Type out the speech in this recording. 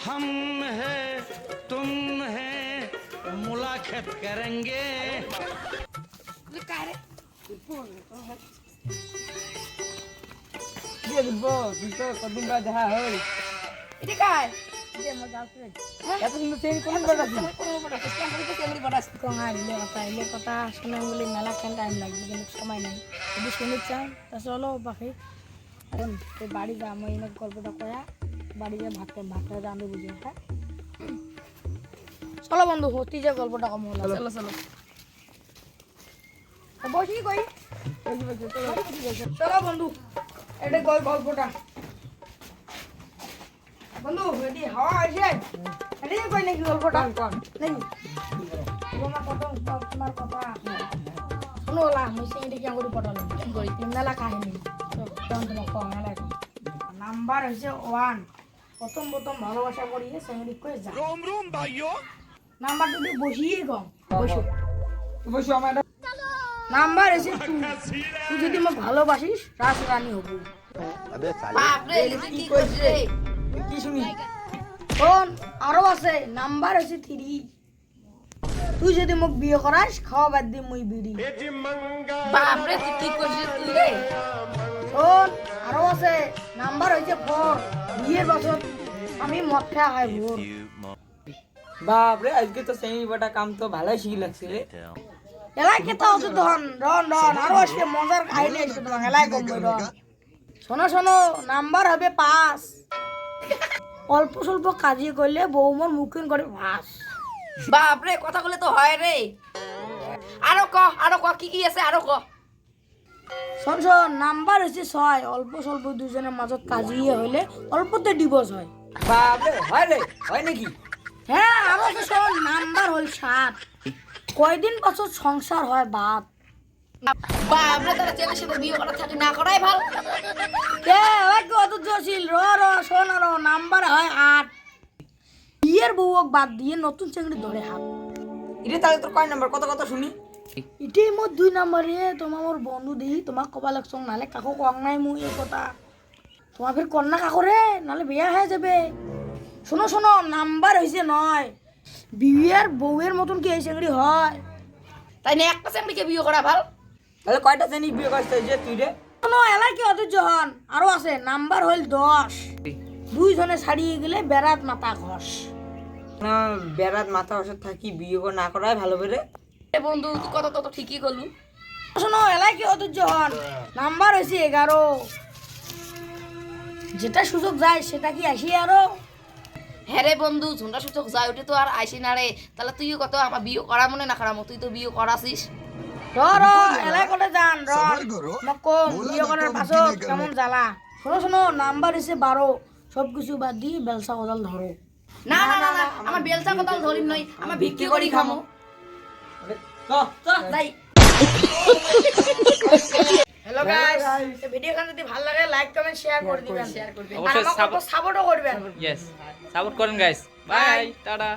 हम है तुम है मुलाकात करेंगे দিয়ে দিবো কিন্তু কদিন বাদ দেখা হল এটা কার যে আমার গার্লফ্রেন্ড এত সুন্দর চেঞ্জ কোন বাদ আছে কোন বড় ক্যামেরা তো ক্যামেরা বড় আছে কোন আর এলে কথা শুনে বলে মেলা কেন টাইম লাগবে কিন্তু সময় নাই যদি শুনে চাই তা চলো বাকি এখন এই বাড়ি যা আমি এনে গল্পটা কয়া বাড়ি যা ভাতটা রাঁধে বুঝে হ্যাঁ চলো বন্ধু হতি যে গল্পটা কম হলো চলো চলো বসি কই চলো বন্ধু এটা গল্পটা বন্ধু রেডি হাওয়া আছে রেডি কই নাকি গল্পটা কোন নেই তোমার কথা শুনো লা মিসিং এটা কি করে পড়ালো কি করি তিন মেলা কাহিনী তখন তোমার কম মেলা নাম্বার হইছে 1 প্রথম ভালোবাসা করিয়ে সেঙ্গি কই যা रोम रोम भाइयों নাম্বার তুমি বসিয়ে গম বসো বসো আমার নাম্বার হইছে তুই যদি মোক ভালোবাসিস রাজরানী হবো বাপরে কি কইছিস রে কি শুনি ফোন আরো আছে নাম্বার হইছে 3 তুই যদি মোক বিয়ে করাস খাওয়া বাদ দি মুই বিড়ি বাপরে তুই কি করছিস তুই রে ফোন আরো আছে নাম্বার হইছে 4 বিয়ের বছর আমি মদ খাওয়া হয় ভোর বাপ রে আজকে তো সেই বটা কাম তো ভালোই শিখি লাগছে রে এলাই কে তো আছে ধন রন আরো আছে মজার কাহিনী আছে তোমার এলাই কম রন শোনো নাম্বার হবে 5 অল্প স্বল্প কাজে করলে বৌমর মুখেন করে ভাস বাপরে কথা বলে তো হয় রে আরো ক কি আছে আরো ক শোন নাম্বার হচ্ছে 6 অল্প স্বল্প দুজনের মাজত কাজিয়ে হইলে অল্পতে ডিভোর্স হয় বাপ রে হয় নাকি হ্যাঁ আরো তো শোন নাম্বার হল 7 কয়দিন বছর সংসার হয় বাপ বাপরে তোরা ছেলের সাথে বিয়ে করা থাকি না করাই ভালো কে ওই কত জসিল শোন নাম্বার হয় 8 বিয়ের বউক বাদ দিয়ে নতুন চেংড়ি ধরে হাত এটা তাহলে তোর কয় নাম্বার কত শুনি এটাই মোর 2 নম্বরে তোমার মোর বন্ধু দিই তোমার কপাল সঙ্গ নালে কাকু কং নাই মুই এই কথা তোমার ফের কন্যা কাকরে নালে বিয়া হয়ে যাবে শোনো নাম্বার হইছে 9 বিয়ের বউয়ের মতন কি এই চেংড়ি হয় তাই না একটা ছেলেকে বিয়ে করা ভালো তাহলে কয়টা জানি বিয়ে করছিস যে তুই রে শোনো এলাই কি অধৈর্য হন আরো আছে নাম্বার হইল 10 দুইজনে ছাড়িয়ে গেলে বেড়াত মাথা ঘষ না বেড়াত মাথা ওষুধ থাকি বিয়ে না করাই ভালো করে এ বন্ধু তুই কথা তো ঠিকই করলু শোনো এলাই কি অধৈর্য হন নাম্বার হইছে 11 যেটা সুযোগ যায় সেটা কি আসি আরো হ্যাঁ রে বন্ধু ঝুন্ডা সূচক যায় ওঠে তো আর আইসি না রে তাহলে তুইও কত আমার বিয়ে করা মনে না করামো তুই তো বিয়ে করাছিস এলাই করে যান কম বিয়ে করার পাছত কেমন জ্বালা শোনো নাম্বার হইছে 12 সবকিছু বাদ দিয়ে বেলসা কোদাল ধরো না আমার বেলচা কোথাও ধরিম নই আমার বিক্রি করি খামো যাই হ্যালো গাইস এই ভিডিওটা যদি ভালো লাগে লাইক কমেন্ট শেয়ার করে দিবেন শেয়ার করবে আর আমাকে সাপোর্টও করবেন Yes, support করেন guys. Bye. Tada.